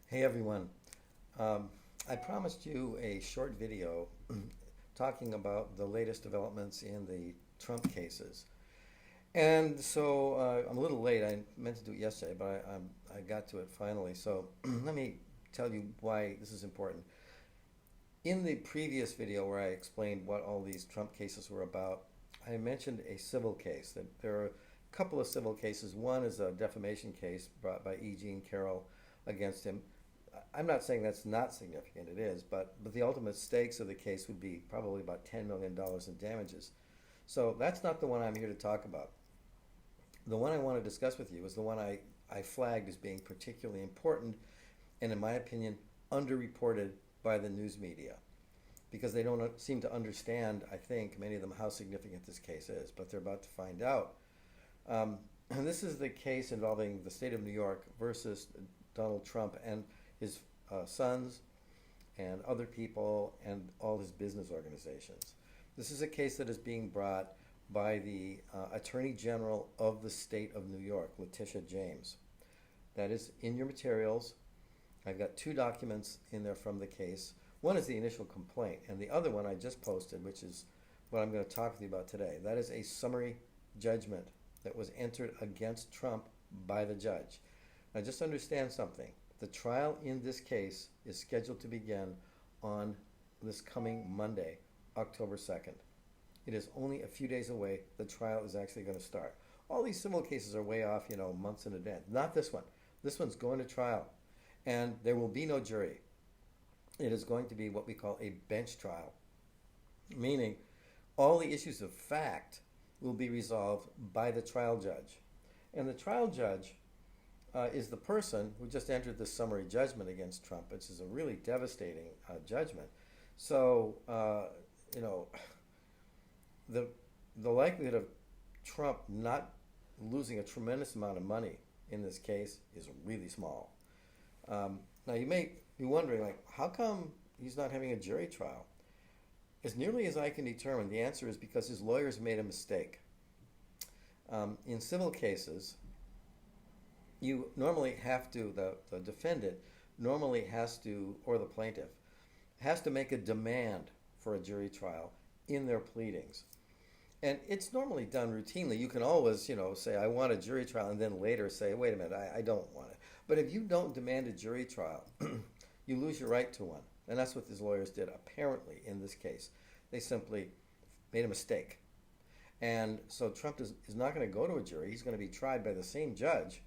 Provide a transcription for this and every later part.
Hey everyone. Um, I promised you a short video talking about the latest developments in the Trump cases. And so I'm a little late. I meant to do it yesterday, but I got to it finally. So let me tell you why this is important. In the previous video where I explained what all these Trump cases were about, I mentioned a civil case. That there are a couple of civil cases. One is a defamation case brought by E. Jean Carroll against him. I'm not saying that's not significant, it is, but the ultimate stakes of the case would be probably about $10 million in damages. So that's not the one I'm here to talk about. The one I want to discuss with you is the one I flagged as being particularly important and, in my opinion, underreported by the news media because they don't seem to understand, I think, many of them, how significant this case is, but they're about to find out. And this is the case involving the state of New York versus Donald Trump and his sons and other people and all his business organizations. This is a case that is being brought by the Attorney General of the state of New York, Letitia James. That is in your materials. I've got two documents in there from the case. One is the initial complaint, and the other one I just posted, which is what I'm going to talk with you about today. That is a summary judgment that was entered against Trump by the judge. Now just understand something. The trial in this case is scheduled to begin on this coming Monday, October 2nd. It is only a few days away. The trial is actually going to start. All these civil cases are way off, months in advance. Not this one. This one's going to trial. And there will be no jury. It is going to be what we call a bench trial, meaning all the issues of fact will be resolved by the trial judge. And the trial judge is the person who just entered the summary judgment against Trump, which is a really devastating judgment. So, the likelihood of Trump not losing a tremendous amount of money in this case is really small. Now, you may be wondering, how come he's not having a jury trial? As nearly as I can determine, the answer is because his lawyers made a mistake. In civil cases, you normally have to, the defendant normally has to, or the plaintiff, has to make a demand for a jury trial in their pleadings. And it's normally done routinely. You can always, say, I want a jury trial, and then later say, wait a minute, I don't want it. But if you don't demand a jury trial, you lose your right to one. And that's what his lawyers did, apparently, in this case. They simply made a mistake. And so Trump is not going to go to a jury. He's going to be tried by the same judge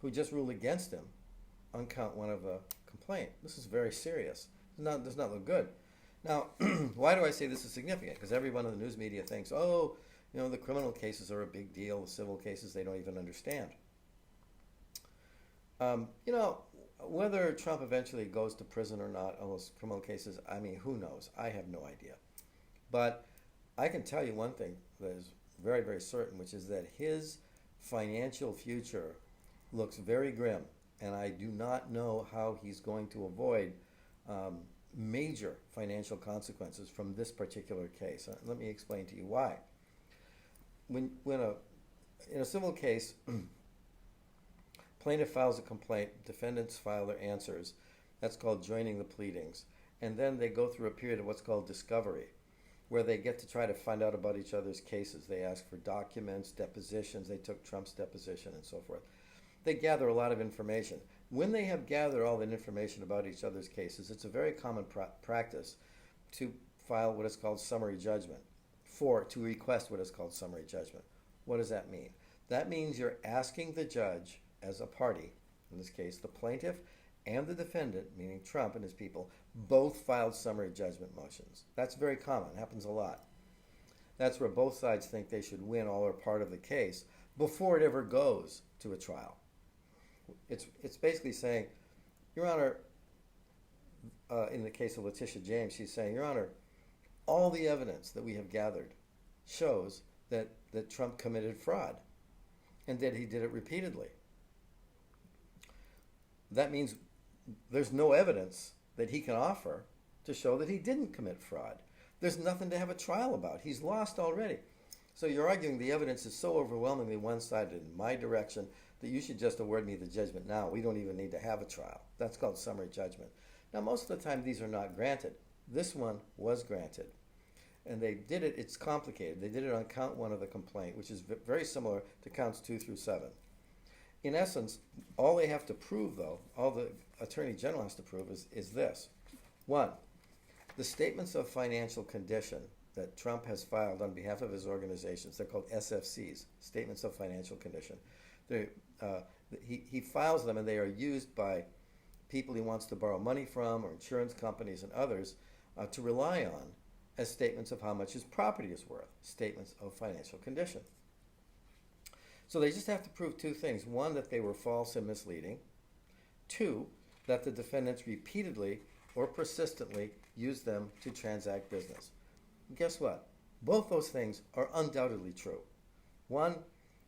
who just ruled against him on count one of a complaint. This is very serious. Does not look good. Now, why do I say this is significant? Because everyone in the news media thinks, the criminal cases are a big deal. The civil cases, they don't even understand. Whether Trump eventually goes to prison or not on those criminal cases, who knows? I have no idea. But I can tell you one thing that is very, very certain, which is that his financial future looks very grim, and I do not know how he's going to avoid major financial consequences from this particular case. Let me explain to you why. In a civil case, plaintiff files a complaint, defendants file their answers. That's called joining the pleadings. And then they go through a period of what's called discovery, where they get to try to find out about each other's cases. They ask for documents, depositions. They took Trump's deposition and so forth. They gather a lot of information. When they have gathered all that information about each other's cases, it's a very common practice to file what is called summary judgment, to request what is called summary judgment. What does that mean? That means you're asking the judge as a party, in this case the plaintiff and the defendant, meaning Trump and his people, both filed summary judgment motions. That's very common, it happens a lot. That's where both sides think they should win all or part of the case before it ever goes to a trial. It's basically saying, Your Honor, in the case of Letitia James, she's saying, Your Honor, all the evidence that we have gathered shows that Trump committed fraud and that he did it repeatedly. That means there's no evidence that he can offer to show that he didn't commit fraud. There's nothing to have a trial about. He's lost already. So you're arguing the evidence is so overwhelmingly one-sided in my direction that you should just award me the judgment now. We don't even need to have a trial. That's called summary judgment. Now, most of the time, these are not granted. This one was granted. And they did it, it's complicated. They did it on count 1 of the complaint, which is very similar to counts 2 through 7. In essence, all they have to prove, though, all the Attorney General has to prove is this. 1, the statements of financial condition that Trump has filed on behalf of his organizations, they're called SFCs, Statements of Financial Condition. He files them, and they are used by people he wants to borrow money from, or insurance companies and others, to rely on as statements of how much his property is worth, statements of financial condition. So they just have to prove 2 things. 1, that they were false and misleading. 2, that the defendants repeatedly or persistently used them to transact business. And guess what? Both those things are undoubtedly true. 1,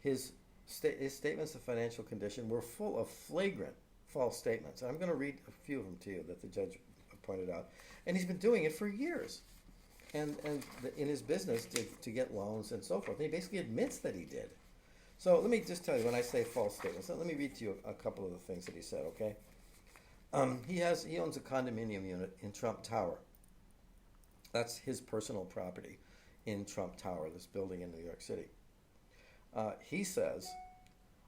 his statements of financial condition were full of flagrant false statements. And I'm going to read a few of them to you that the judge pointed out. And he's been doing it for years. And in his business to get loans and so forth. And he basically admits that he did. So let me just tell you, when I say false statements, let me read to you a couple of the things that he said, okay? He owns a condominium unit in Trump Tower. That's his personal property in Trump Tower, this building in New York City. He says,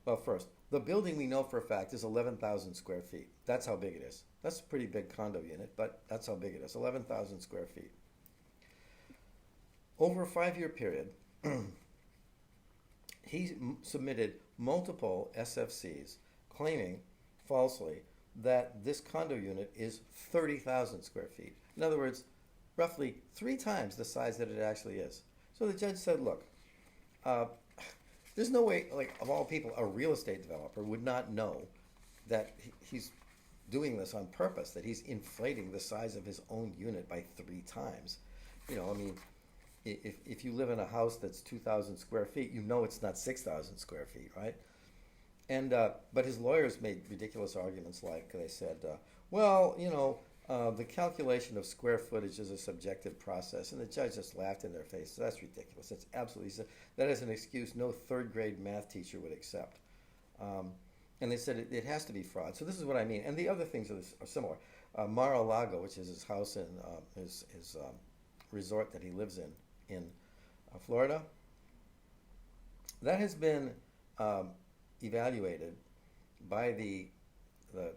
well, first, the building we know for a fact is 11,000 square feet. That's how big it is. That's a pretty big condo unit, but that's how big it is, 11,000 square feet. Over a 5-year period, he submitted multiple SFCs claiming falsely that this condo unit is 30,000 square feet. In other words, roughly 3 times the size that it actually is. So the judge said, look, there's no way, like, of all people, a real estate developer would not know that he's doing this on purpose, that he's inflating the size of his own unit by 3 times. You know, I mean, if you live in a house that's 2,000 square feet, you know it's not 6,000 square feet, right? And but his lawyers made ridiculous arguments, like they said, well, you know, the calculation of square footage is a subjective process, and the judge just laughed in their face. So that's ridiculous. That's absolutely, that is an excuse no 3rd grade math teacher would accept. And they said it has to be fraud. So this is what I mean. And the other things are similar. MarALago, which is his house in his resort that he lives in Florida, that has been evaluated by the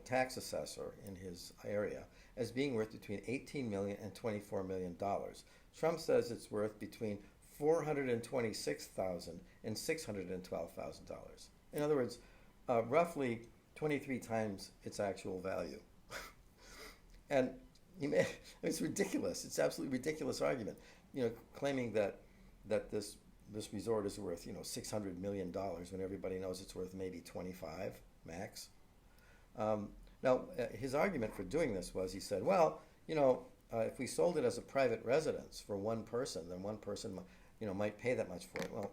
tax assessor in his area as being worth between $18 million and $24 million. Trump says it's worth between $426,000 and $612,000. In other words, roughly 23 times its actual value. And it's ridiculous. It's absolutely ridiculous argument. You know, claiming that this resort is worth, you know, $600 million when everybody knows it's worth maybe 25 max. Now, his argument for doing this was, he said, well, you know, if we sold it as a private residence for one person, then one person, you know, might pay that much for it. Well,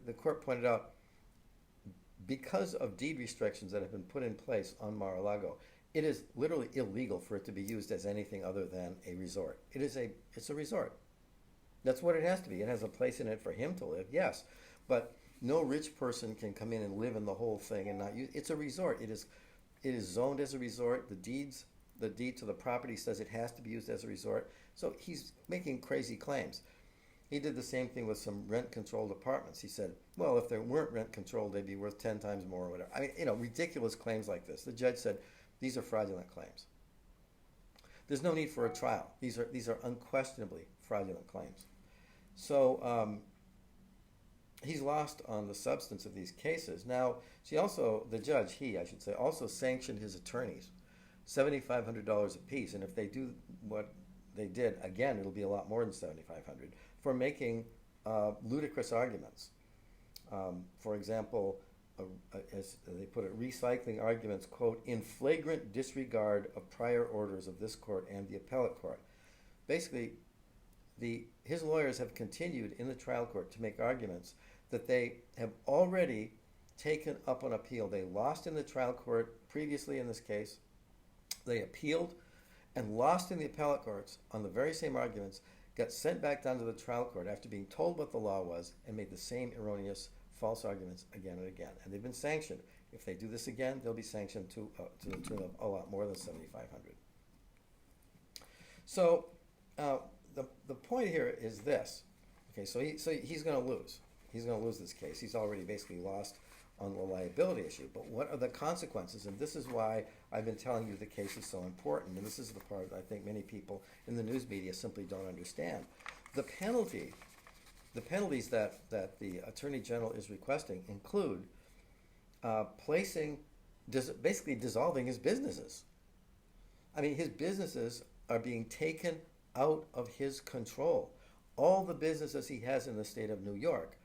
the court pointed out, because of deed restrictions that have been put in place on MarALago, it is literally illegal for it to be used as anything other than a resort. It's a resort. That's what it has to be. It has a place in it for him to live, yes, but no rich person can come in and live in the whole thing and not use. It's a resort. It is zoned as a resort. The deed to the property says it has to be used as a resort. So he's making crazy claims. He did the same thing with some rent-controlled apartments. He said, well, if they weren't rent-controlled, they'd be worth 10 times more or whatever. I mean, you know, ridiculous claims like this. The judge said, these are fraudulent claims. There's no need for a trial. These are unquestionably fraudulent claims. So he's lost on the substance of these cases. Now, the judge, I should say, also sanctioned his attorneys, $7,500 apiece. And if they do what they did, again, it'll be a lot more than $7,500 for making ludicrous arguments. For example, as they put it, recycling arguments, quote, in flagrant disregard of prior orders of this court and the appellate court. Basically, his lawyers have continued in the trial court to make arguments that they have already taken up on appeal. They lost in the trial court previously in this case. They appealed and lost in the appellate courts on the very same arguments, got sent back down to the trial court after being told what the law was, and made the same erroneous false arguments again and again. And they've been sanctioned. If they do this again, they'll be sanctioned to the tune of a lot more than $7,500. So the point here is this. Okay, so he's going to lose. He's going to lose this case. He's already basically lost on the liability issue. But what are the consequences? And this is why I've been telling you the case is so important. And this is the part I think many people in the news media simply don't understand. The penalties that the Attorney General is requesting include basically dissolving his businesses. I mean, his businesses are being taken out of his control. All the businesses he has in the state of New York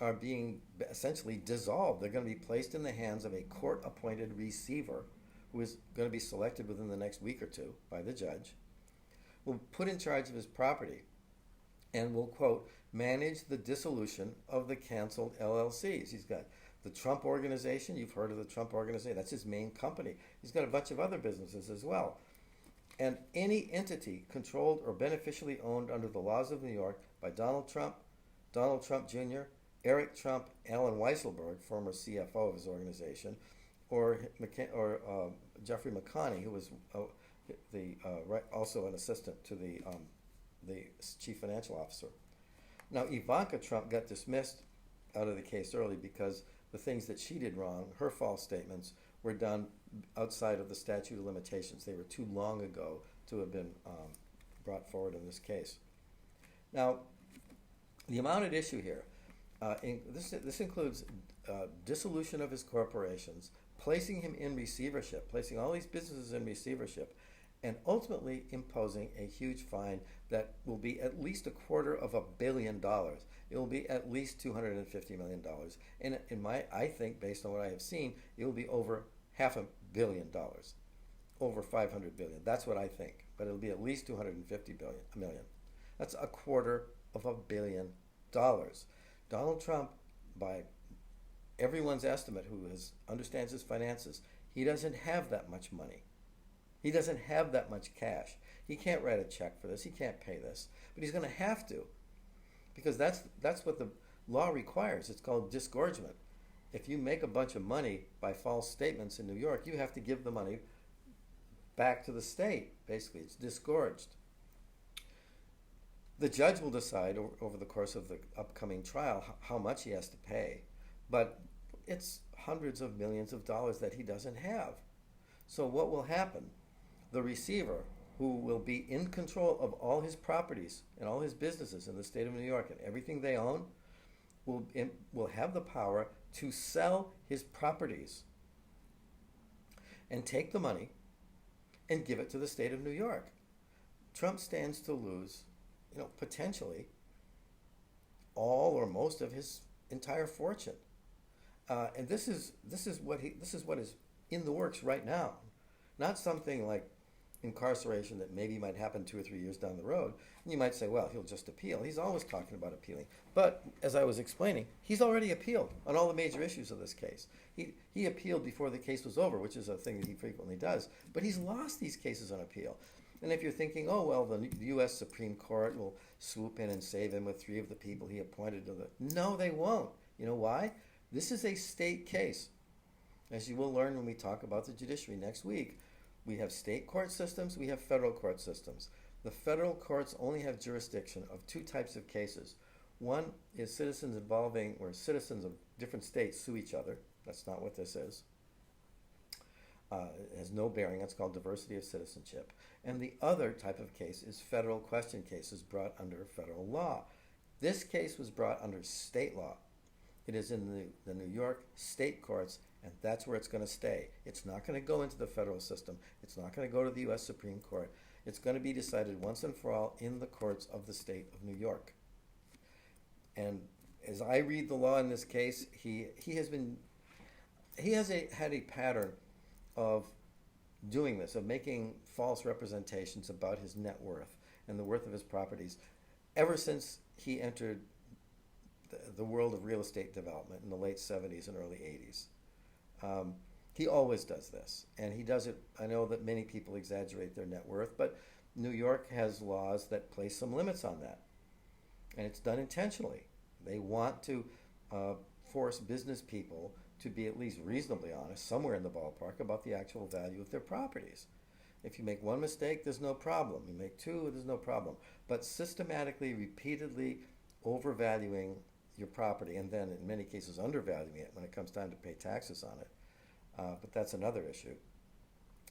are being essentially dissolved. They're going to be placed in the hands of a court-appointed receiver who is going to be selected within the next week or two by the judge, will put in charge of his property, and will, quote, manage the dissolution of the canceled LLCs. He's got the Trump Organization. You've heard of the Trump Organization. That's his main company. He's got a bunch of other businesses as well. And any entity controlled or beneficially owned under the laws of New York by Donald Trump Jr., Eric Trump, Alan Weisselberg, former CFO of his organization, or Jeffrey McConney, who was also an assistant to the chief financial officer. Now, Ivanka Trump got dismissed out of the case early because the things that she did wrong, her false statements, were done outside of the statute of limitations. They were too long ago to have been brought forward in this case. Now, the amount at issue here, this includes dissolution of his corporations, placing him in receivership, placing all these businesses in receivership, and ultimately imposing a huge fine that will be at least $250 million. It will be at least $250 million. And I think, based on what I have seen, it will be over $500 million, over $500 billion. That's what I think. But it'll be at least $250 million. That's $250 million. Donald Trump, by everyone's estimate who understands his finances, he doesn't have that much money. He doesn't have that much cash. He can't write a check for this. He can't pay this. But he's going to have to, because that's what the law requires. It's called disgorgement. If you make a bunch of money by false statements in New York, you have to give the money back to the state. Basically, it's disgorged. The judge will decide over the course of the upcoming trial how much he has to pay, but it's hundreds of millions of dollars that he doesn't have. So what will happen? The receiver, who will be in control of all his properties and all his businesses in the state of New York and everything they own, will have the power to sell his properties and take the money and give it to the state of New York. Trump stands to lose, potentially all or most of his entire fortune, and this is what is in the works right now. Not something like incarceration that maybe might happen 2 or 3 years down the road. And you might say, well, he'll just appeal. He's always talking about appealing. But as I was explaining, he's already appealed on all the major issues of this case. He appealed before the case was over, which is a thing that he frequently does. But he's lost these cases on appeal. And if you're thinking, oh, well, the U.S. Supreme Court will swoop in and save him with 3 of the people he appointed to No, they won't. You know why? This is a state case. As you will learn when we talk about the judiciary next week, we have state court systems, we have federal court systems. The federal courts only have jurisdiction of 2 types of cases. One is citizens where citizens of different states sue each other. That's not what this is. It has no bearing. That's called diversity of citizenship. And the other type of case is federal question cases brought under federal law. This case was brought under state law. It is in the New York state courts, and that's where it's going to stay. It's not going to go into the federal system. It's not going to go to the U.S. Supreme Court. It's going to be decided once and for all in the courts of the state of New York. And as I read the law in this case, he has had a pattern of doing this, of making false representations about his net worth and the worth of his properties ever since he entered the world of real estate development in the late 70s and early 80s. He always does this, and he does it. I know that many people exaggerate their net worth, but New York has laws that place some limits on that, and it's done intentionally. They want to force business people to be at least reasonably honest, somewhere in the ballpark, about the actual value of their properties. If you make one mistake, there's no problem. You make two, there's no problem. But systematically, repeatedly overvaluing your property, and then in many cases undervaluing it when it comes time to pay taxes on it. But that's another issue.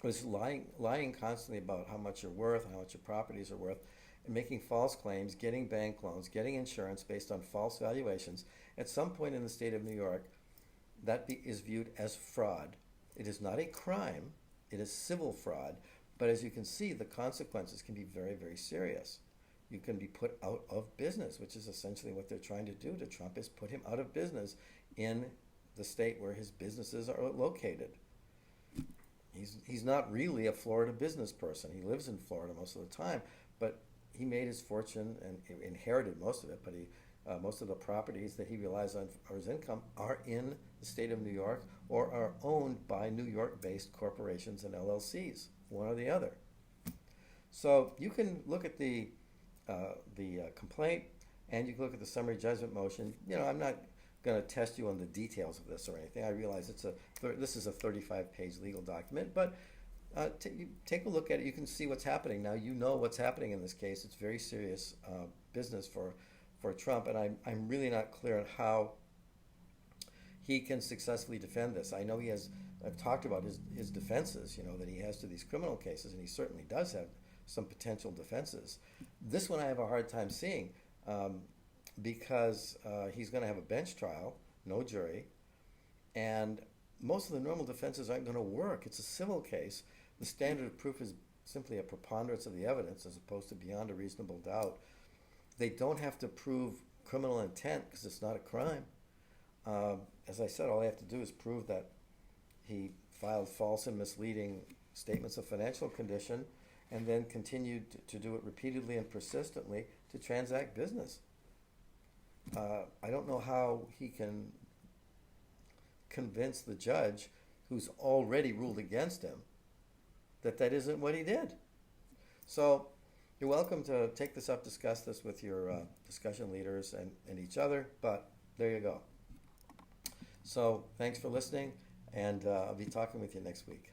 It's lying constantly about how much you're worth, how much your properties are worth, and making false claims, getting bank loans, getting insurance based on false valuations. At some point in the state of New York, is viewed as fraud. It is not a crime. It is civil fraud. But as you can see, the consequences can be very, very serious. You can be put out of business, which is essentially what they're trying to do to Trump, is put him out of business in the state where his businesses are located. He's not really a Florida business person. He lives in Florida most of the time, but he made his fortune and inherited most of it, but most of the properties that he relies on for his income are in the state of New York or are owned by New York-based corporations and LLCs, one or the other. So you can look at the complaint, and you can look at the summary judgment motion. I'm not going to test you on the details of this or anything. I realize this is a 35-page legal document, but you take a look at it. You can see what's happening. Now you know what's happening in this case. It's very serious business for Trump, and I'm really not clear on how he can successfully defend this. I know I've talked about his defenses, that he has to these criminal cases, and he certainly does have some potential defenses. This one I have a hard time seeing because he's going to have a bench trial, no jury, and most of the normal defenses aren't going to work. It's a civil case. The standard of proof is simply a preponderance of the evidence as opposed to beyond a reasonable doubt. They don't have to prove criminal intent because it's not a crime. As I said, all they have to do is prove that he filed false and misleading statements of financial condition and then continued to do it repeatedly and persistently to transact business. I don't know how he can convince the judge, who's already ruled against him, that isn't what he did. So you're welcome to take this up, discuss this with your discussion leaders and each other, but there you go. So thanks for listening, and I'll be talking with you next week.